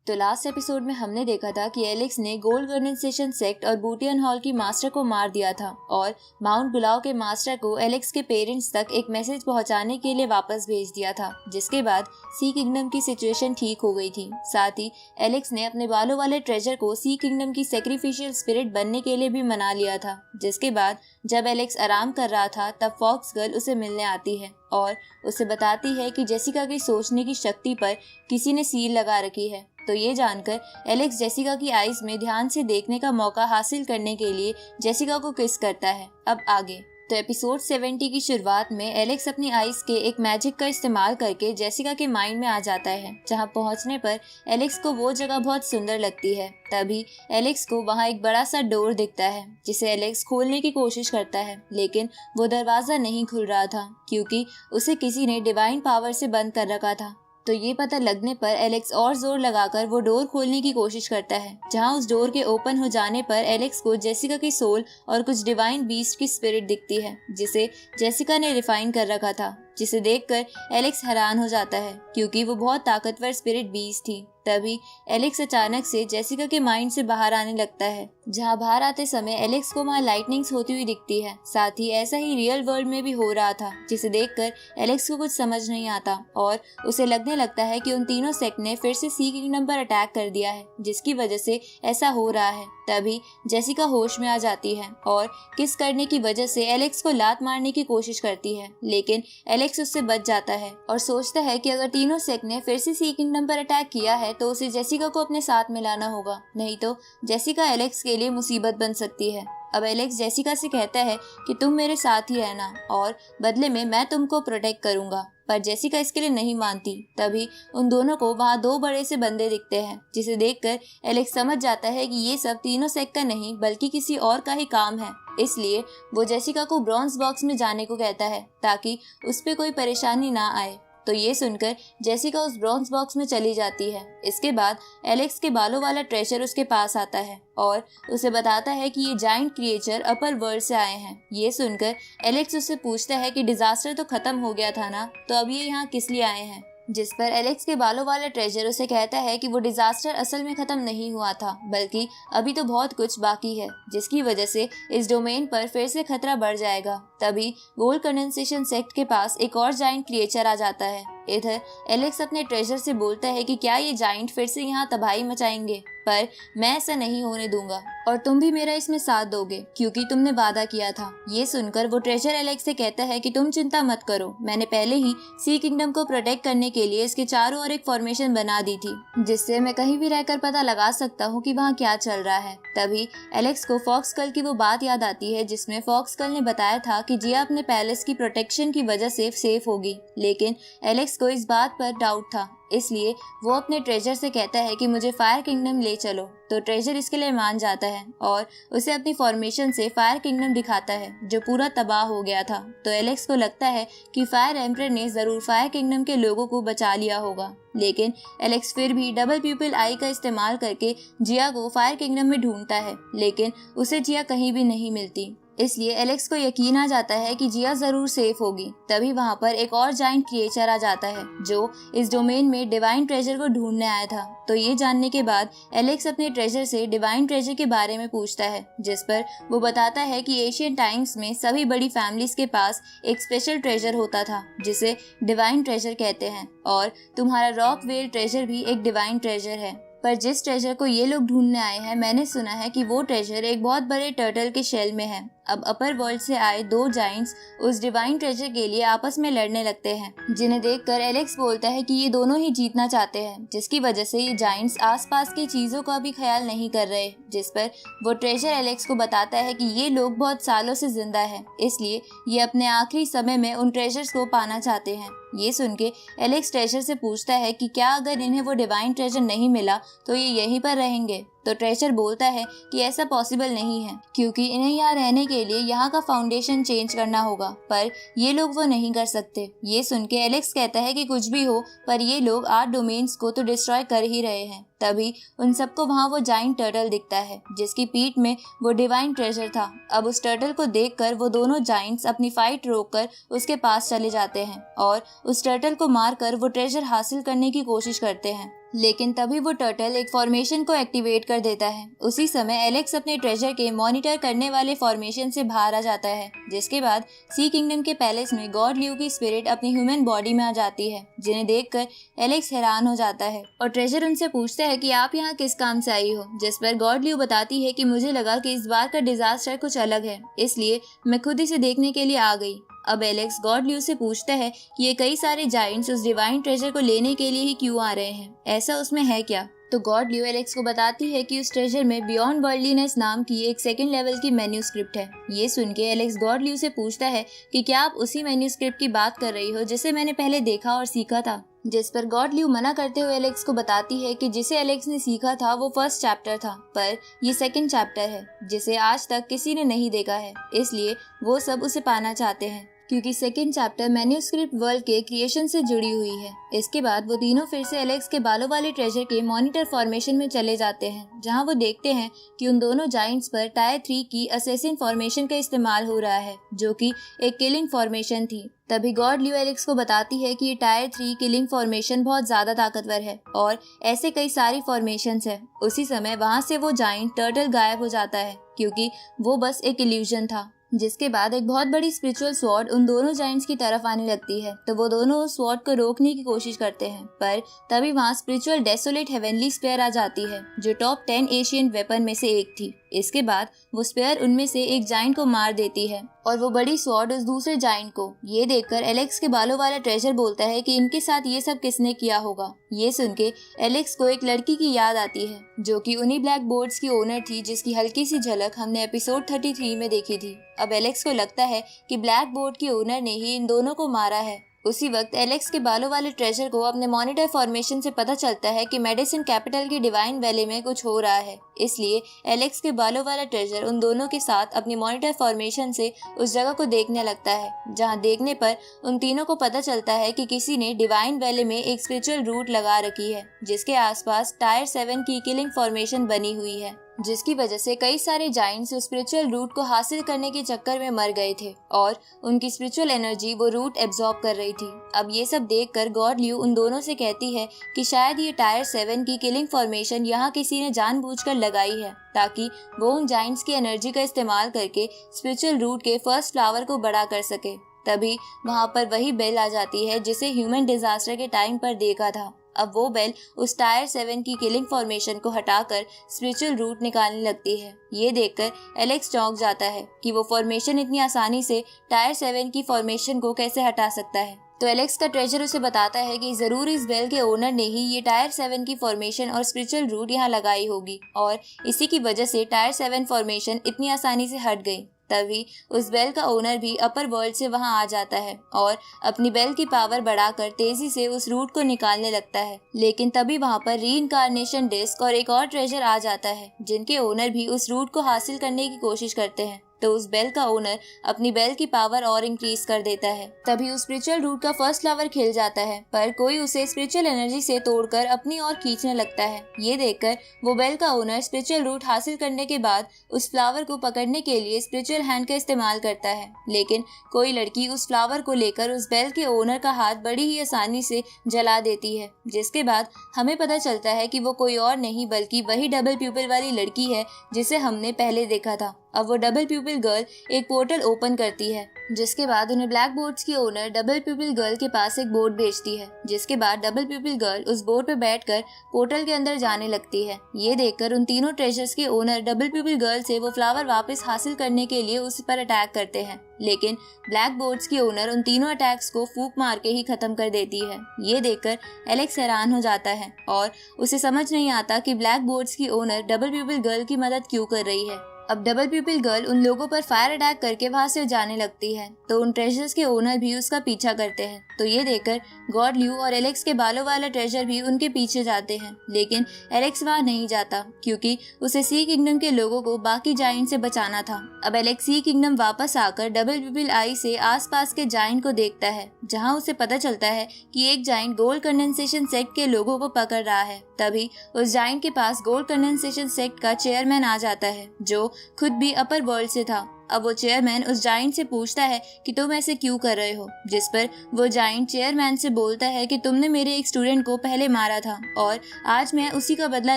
तो last episode में हमने देखा था कि एलेक्स ने गोल्ड कंडेंसेशन सेक्ट और बूटियन हॉल की मास्टर को मार दिया था और माउंट गुलाव के मास्टर को एलेक्स के पेरेंट्स तक एक मैसेज पहुंचाने के लिए वापस भेज दिया था, जिसके बाद सी किंगडम की सिचुएशन ठीक हो गई थी। साथ ही एलेक्स ने अपने बालों वाले ट्रेजर को सी किंगडम की सैक्रिफिशियल स्पिरिट बनने के लिए भी मना लिया था। जिसके बाद जब एलेक्स आराम कर रहा था तब फॉक्स गर्ल उसे मिलने आती है और उसे बताती है कि जेसिका की सोचने की शक्ति पर किसी ने सील लगा रखी है। तो ये जानकर एलेक्स जेसिका की आईज में ध्यान से देखने का मौका हासिल करने के लिए जेसिका को किस करता है। अब आगे तो एपिसोड 70 की शुरुआत में एलेक्स अपनी आईज के एक मैजिक का इस्तेमाल करके जेसिका के माइंड में आ जाता है, जहां पहुंचने पर एलेक्स को वो जगह बहुत सुंदर लगती है। तभी एलेक्स को वहां एक बड़ा सा डोर दिखता है, जिसे एलेक्स खोलने की कोशिश करता है, लेकिन वो दरवाजा नहीं खुल रहा था क्योंकि उसे किसी ने डिवाइन पावर से बंद कर रखा था। तो ये पता लगने पर एलेक्स और जोर लगाकर वो डोर खोलने की कोशिश करता है, जहां उस डोर के ओपन हो जाने पर एलेक्स को जेसिका की सोल और कुछ डिवाइन बीस्ट की स्पिरिट दिखती है, जिसे जेसिका ने रिफाइन कर रखा था, जिसे देखकर एलेक्स हैरान हो जाता है क्योंकि वो बहुत ताकतवर स्पिरिट बीस्ट थी। तभी एलेक्स अचानक से जेसिका के माइंड से बाहर आने लगता है, जहां बाहर आते समय एलेक्स को वहां लाइटनिंग्स होती हुई दिखती है। साथ ही ऐसा ही रियल वर्ल्ड में भी हो रहा था, जिसे देखकर एलेक्स को कुछ समझ नहीं आता और उसे लगने लगता है कि उन तीनों सेक्ट ने फिर से सी किंगडम पर अटैक कर दिया है, जिसकी वजह से ऐसा हो रहा है। तभी जेसिका होश में आ जाती है और किस करने की वजह से एलेक्स को लात मारने की कोशिश करती है, लेकिन एलेक्स उससे बच जाता है और सोचता है कि अगर तीनों सेक्ट ने फिर से सी किंगडम पर अटैक किया है तो उसे जेसिका को अपने साथ मिलाना होगा, नहीं तो जेसिका एलेक्स के लिए मुसीबत बन सकती है। अब एलेक्स जेसिका से कहता है कि तुम मेरे साथ ही रहना और बदले में मैं तुमको प्रोटेक्ट करूंगा, पर जेसिका इसके लिए नहीं मानती। तभी उन दोनों को वहाँ दो बड़े से बंदे दिखते हैं, जिसे देखकर एलेक्स समझ जाता है कि ये सब तीनों सेक्ट का नहीं बल्कि किसी और का ही काम है। इसलिए वो जेसिका को ब्रॉन्ज बॉक्स में जाने को कहता है ताकि उस पे कोई परेशानी ना आए। तो ये सुनकर जेसिका उस ब्रॉन्ज बॉक्स में चली जाती है। इसके बाद एलेक्स के बालों वाला ट्रेजर उसके पास आता है और उसे बताता है कि ये जायंट क्रिएचर अपर वर्ल्ड से आए हैं। ये सुनकर एलेक्स उससे पूछता है कि डिजास्टर तो खत्म हो गया था ना, तो अब ये यहाँ किस लिए आए हैं। जिस पर एलेक्स के बालों वाला ट्रेजर उसे कहता है कि वो डिजास्टर असल में खत्म नहीं हुआ था, बल्कि अभी तो बहुत कुछ बाकी है, जिसकी वजह से इस डोमेन पर फिर से खतरा बढ़ जाएगा। तभी गोल्ड कंडेंसेशन सेक्ट के पास एक और जायंट क्रिएचर आ जाता है। इधर एलेक्स अपने ट्रेजर से बोलता है कि क्या ये जायंट फिर से यहाँ तबाही मचाएंगे, पर मैं ऐसा नहीं होने दूंगा और तुम भी मेरा इसमें साथ दोगे क्योंकि तुमने वादा किया था। ये सुनकर वो ट्रेजर एलेक्स से कहता है कि तुम चिंता मत करो, मैंने पहले ही सी किंगडम को प्रोटेक्ट करने के लिए इसके चारों ओर एक फॉर्मेशन बना दी थी, जिससे मैं कहीं भी रहकर पता लगा सकता हूँ कि वहाँ क्या चल रहा है। तभी एलेक्स को फॉक्स गर्ल की वो बात याद आती है जिसमें फॉक्स गर्ल ने बताया था कि जिया अपने पैलेस की प्रोटेक्शन की वजह से सेफ होगी, लेकिन एलेक्स को इस बात पर डाउट था, इसलिए वो अपने ट्रेजर से कहता है कि मुझे फायर किंगडम ले चलो। तो ट्रेजर इसके लिए मान जाता है और उसे अपनी फॉर्मेशन से फायर किंगडम दिखाता है जो पूरा तबाह हो गया था। तो एलेक्स को लगता है कि फायर एम्परर ने जरूर फायर किंगडम के लोगों को बचा लिया होगा, लेकिन एलेक्स फिर भी डबल प्यूपिल आई का इस्तेमाल करके जिया को फायर किंगडम में ढूंढता है, लेकिन उसे जिया कहीं भी नहीं मिलती। इसलिए एलेक्स को यकीन आ जाता है कि जिया जरूर सेफ होगी। तभी वहाँ पर एक और जायंट क्रिएचर आ जाता है जो इस डोमेन में डिवाइन ट्रेजर को ढूंढने आया था। तो ये जानने के बाद एलेक्स अपने ट्रेजर से डिवाइन ट्रेजर के बारे में पूछता है, जिस पर वो बताता है कि एशियन टाइम्स में सभी बड़ी फैमिलीज के पास एक स्पेशल ट्रेजर होता था जिसे डिवाइन ट्रेजर कहते हैं, और तुम्हारा रॉक वेल ट्रेजर भी एक डिवाइन ट्रेजर है। पर जिस ट्रेजर को ये लोग ढूंढने आए हैं, मैंने सुना है कि वो ट्रेजर एक बहुत बड़े टर्टल के शेल में है। अब अपर वर्ल्ड से आए दो जायंट्स उस डिवाइन ट्रेजर के लिए आपस में लड़ने लगते हैं, जिन्हें देखकर एलेक्स बोलता है कि ये दोनों ही जीतना चाहते हैं, जिसकी वजह से ये जायंट्स आसपास की चीजों का भी ख्याल नहीं कर रहे। जिस पर वो ट्रेजर एलेक्स को बताता है कि ये लोग बहुत सालों से जिंदा हैं, इसलिए ये अपने आखिरी समय में उन ट्रेजर्स को पाना चाहते हैं। ये सुन के एलेक्स ट्रेजर से पूछता है कि क्या अगर इन्हें वो डिवाइन ट्रेजर नहीं मिला तो ये यहीं पर रहेंगे। तो ट्रेजर बोलता है कि ऐसा पॉसिबल नहीं है क्योंकि इन्हें यहाँ रहने के लिए यहाँ का फाउंडेशन चेंज करना होगा, पर ये लोग वो नहीं कर सकते। ये सुन के एलेक्स कहता है कि कुछ भी हो पर ये लोग 8 डोमेन्स को तो डिस्ट्रॉय कर ही रहे हैं। तभी उन सबको वहाँ वो जायंट टर्टल दिखता है जिसकी पीठ में वो डिवाइन ट्रेजर था। अब उस टर्टल को देखकर वो दोनों जायंट्स अपनी फाइट रोककर उसके पास चले जाते हैं और उस टर्टल को मारकर वो ट्रेजर हासिल करने की कोशिश करते हैं। लेकिन तभी वो टर्टल एक फॉर्मेशन को एक्टिवेट कर देता है। उसी समय एलेक्स अपने ट्रेजर के मॉनिटर करने वाले फॉर्मेशन से बाहर आ जाता है, जिसके बाद सी किंगडम के पैलेस में गॉड ल्यू की स्पिरिट अपनी ह्यूमन बॉडी में आ जाती है, जिन्हें देखकर एलेक्स हैरान हो जाता है और ट्रेजर उनसे पूछता है कि आप यहाँ किस काम से आई हो, जिस पर गॉड ल्यू बताती है कि मुझे लगा कि इस बार का डिजास्टर कुछ अलग है, इसलिए मैं खुद इसे देखने के लिए आ गई। अब एलेक्स गॉड ल्यू से पूछता है कि ये कई सारे जायंट्स उस डिवाइन ट्रेजर को लेने के लिए ही क्यों आ रहे हैं, ऐसा उसमें है क्या। तो गॉड ल्यू एलेक्स को बताती है कि उस ट्रेजर में बियॉन्ड वर्ल्डलीनेस नाम की एक सेकंड लेवल की मैन्यूस्क्रिप्ट है। ये सुन के एलेक्स गॉड ल्यू से पूछता है कि क्या आप उसी मैन्यूस्क्रिप्ट की बात कर रही हो जिसे मैंने पहले देखा और सीखा था, जिस पर गॉड ल्यू मना करते हुए एलेक्स को बताती है कि जिसे एलेक्स ने सीखा था वो फर्स्ट चैप्टर था, पर ये सेकंड चैप्टर है जिसे आज तक किसी ने नहीं देखा है, इसलिए वो सब उसे पाना चाहते हैं क्योंकि सेकंड चैप्टर मैन्यूस्क्रिप्ट वर्ल्ड के क्रिएशन से जुड़ी हुई है। इसके बाद वो तीनों फिर से एलेक्स के बालों वाले ट्रेजर के मॉनिटर फॉर्मेशन में चले जाते हैं, जहां वो देखते हैं कि उन दोनों जायंट्स पर टायर 3 की असेसिन फॉर्मेशन का इस्तेमाल हो रहा है, जो कि एक किलिंग फॉर्मेशन थी। तभी गॉड ल्यू एलेक्स को बताती है कि ये टायर 3 किलिंग फॉर्मेशन बहुत ज्यादा ताकतवर है और ऐसे कई सारी फॉर्मेशंस है। उसी समय वहां से वो जायंट टर्टल गायब हो जाता है क्योंकि वो बस एक इल्यूजन था। जिसके बाद एक बहुत बड़ी स्पिरिचुअल स्वॉर्ड उन दोनों जायंट्स की तरफ आने लगती है, तो वो दोनों उस स्वॉर्ड को रोकने की कोशिश करते हैं, पर तभी वहाँ स्पिरिचुअल डेसोलेट हेवनली स्पेयर आ जाती है, जो टॉप 10 एशियन वेपन में से एक थी। इसके बाद वो स्पेयर उनमें से एक जायंट को मार देती है और वो बड़ी स्वॉर्ड उस दूसरे जायंट को। ये देखकर एलेक्स के बालों वाला ट्रेजर बोलता है कि इनके साथ ये सब किसने किया होगा। ये सुन के एलेक्स को एक लड़की की याद आती है, जो कि उन्हीं ब्लैक बोर्ड्स की ओनर थी, जिसकी हल्की सी झलक हमने एपिसोड 33 में देखी थी। अब एलेक्स को लगता है कि ब्लैक बोर्ड की ओनर ने ही इन दोनों को मारा है। उसी वक्त एलेक्स के बालों वाले ट्रेजर को अपने मॉनिटर फॉर्मेशन से पता चलता है कि मेडिसिन कैपिटल की डिवाइन वैली में कुछ हो रहा है, इसलिए एलेक्स के बालों वाला ट्रेजर उन दोनों के साथ अपनी मॉनिटर फॉर्मेशन से उस जगह को देखने लगता है, जहां देखने पर उन तीनों को पता चलता है कि किसी ने डिवाइन वैली में एक स्पिरिचुअल रूट लगा रखी है, जिसके आसपास टायर 7 की किलिंग फॉर्मेशन बनी हुई है, जिसकी वजह से कई सारे जायंट्स उस स्पिरिचुअल रूट को हासिल करने के चक्कर में मर गए थे और उनकी स्पिरिचुअल एनर्जी वो रूट एब्जॉर्ब कर रही थी। अब ये सब देखकर गॉड ल्यू उन दोनों से कहती है कि शायद ये टायर 7 की किलिंग फॉर्मेशन यहाँ किसी ने जानबूझकर लगाई है, ताकि वो उन जायंट्स की एनर्जी का इस्तेमाल करके स्पिरिचुअल रूट के फर्स्ट फ्लावर को बड़ा कर सके। तभी वहाँ पर वही बेल आ जाती है जिसे ह्यूमन डिजास्टर के टाइम पर देखा था। अब वो बेल उस टायर 7 की किलिंग फॉर्मेशन को हटाकर स्पिरिचुअल रूट निकालने लगती है। ये देखकर एलेक्स चौंक जाता है कि वो फॉर्मेशन इतनी आसानी से टायर 7 की फॉर्मेशन को कैसे हटा सकता है। तो एलेक्स का ट्रेजर उसे बताता है कि जरूर इस बेल के ओनर ने ही ये टायर 7 की फॉर्मेशन और स्पिरिचुअल रूट यहाँ लगाई होगी और इसी की वजह से टायर 7 फॉर्मेशन इतनी आसानी से हट गई। तभी उस बेल का ओनर भी अपर वर्ल्ड से वहां आ जाता है और अपनी बेल की पावर बढ़ाकर तेजी से उस रूट को निकालने लगता है। लेकिन तभी वहां पर रीइंकार्नेशन डिस्क और एक और ट्रेजर आ जाता है, जिनके ओनर भी उस रूट को हासिल करने की कोशिश करते हैं। तो उस बेल का ओनर अपनी बेल की पावर और इंक्रीज कर देता है। तभी उस स्पिरिचुअल रूट का फर्स्ट फ्लावर खिल जाता है, पर कोई उसे स्पिरिचुअल एनर्जी से तोड़कर अपनी ओर खींचने लगता है। ये देखकर वो बेल का ओनर स्पिरिचुअल रूट हासिल करने के बाद उस फ्लावर को पकड़ने के लिए स्पिरिचुअल हैंड का इस्तेमाल करता है, लेकिन कोई लड़की उस फ्लावर को लेकर उस बेल के ओनर का हाथ बड़ी ही आसानी से जला देती है, जिसके बाद हमें पता चलता है कि वो कोई और नहीं बल्कि वही डबल प्यूपिल वाली लड़की है जिसे हमने पहले देखा था। अब वो डबल प्यूपिल गर्ल एक पोर्टल ओपन करती है, जिसके बाद उन्हें ब्लैक बोर्ड्स की ओनर डबल प्यूपिल गर्ल के पास एक बोट भेजती है, जिसके बाद डबल प्यूपिल गर्ल उस बोट पे बैठकर पोर्टल के अंदर जाने लगती है। ये देखकर उन तीनों ट्रेजर्स के ओनर डबल प्यूपिल गर्ल से वो फ्लावर वापस हासिल करने के लिए उस पर अटैक करते हैं, लेकिन ब्लैक बोर्ड्स की ओनर उन तीनों अटैक्स को फूंक मार के ही खत्म कर देती है। ये देखकर एलेक्स हैरान हो जाता है और उसे समझ नहीं आता कि ब्लैक बोर्ड्स की ओनर डबल प्यूपिल गर्ल की मदद क्यों कर रही है। अब डबल प्यूपिल गर्ल उन लोगों पर फायर अटैक करके वहां से जाने लगती है, तो उन ट्रेजर्स के ओनर भी उसका पीछा करते हैं। तो ये देखकर गॉड ल्यू और एलेक्स के बालों वाला ट्रेजर भी उनके पीछे जाते हैं, लेकिन एलेक्स वहां नहीं जाता क्योंकि उसे सी किंगडम के लोगों को बाकी जायंट से बचाना था। अब एलेक्स सी किंगडम वापस आकर डबल प्यूपिल आई से आसपास के जायंट को देखता है, जहां उसे पता चलता है कि एक जायंट गोल्ड कंडेंसेशन सेक्ट के लोगों को पकड़ रहा है। तभी उस जायंट के पास गोल्ड कंडेंसेशन सेक्ट का चेयरमैन आ जाता है, जो खुद भी अपर वर्ल्ड से था। अब वो चेयरमैन उस जाइंट से पूछता है कि तुम ऐसे क्यों कर रहे हो, जिस पर वो जाइंट चेयरमैन से बोलता है कि तुमने मेरे एक स्टूडेंट को पहले मारा था और आज मैं उसी का बदला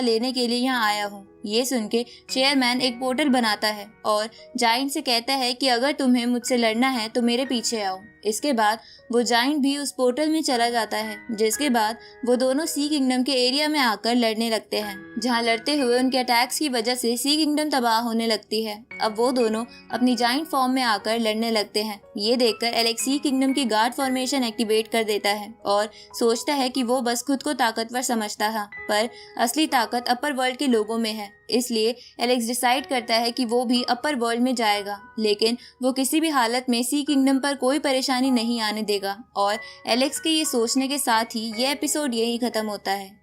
लेने के लिए यहाँ आया हूँ। ये सुन के चेयरमैन एक पोर्टल बनाता है और जाइंट से कहता है कि अगर तुम्हें मुझसे लड़ना है तो मेरे पीछे आओ। इसके बाद वो जाइंट भी उस पोर्टल में चला जाता है, जिसके बाद वो दोनों सी किंगडम के एरिया में आकर लड़ने लगते हैं, जहाँ लड़ते हुए उनके अटैक्स की वजह से सी किंगडम तबाह होने लगती है। अब वो दोनों अपनी जाइंट फॉर्म में आकर लड़ने लगते हैं। ये देखकर एलेक्स सी किंगडम की गार्ड फॉर्मेशन एक्टिवेट कर देता है और सोचता है कि वो बस खुद को ताकतवर समझता था, पर असली ताकत अपर वर्ल्ड के लोगों में है। इसलिए एलेक्स डिसाइड करता है कि वो भी अपर वर्ल्ड में जाएगा, लेकिन वो किसी भी हालत में सी किंगडम पर कोई परेशानी नहीं आने देगा। और एलेक्स के ये सोचने के साथ ही ये एपिसोड यही खत्म होता है।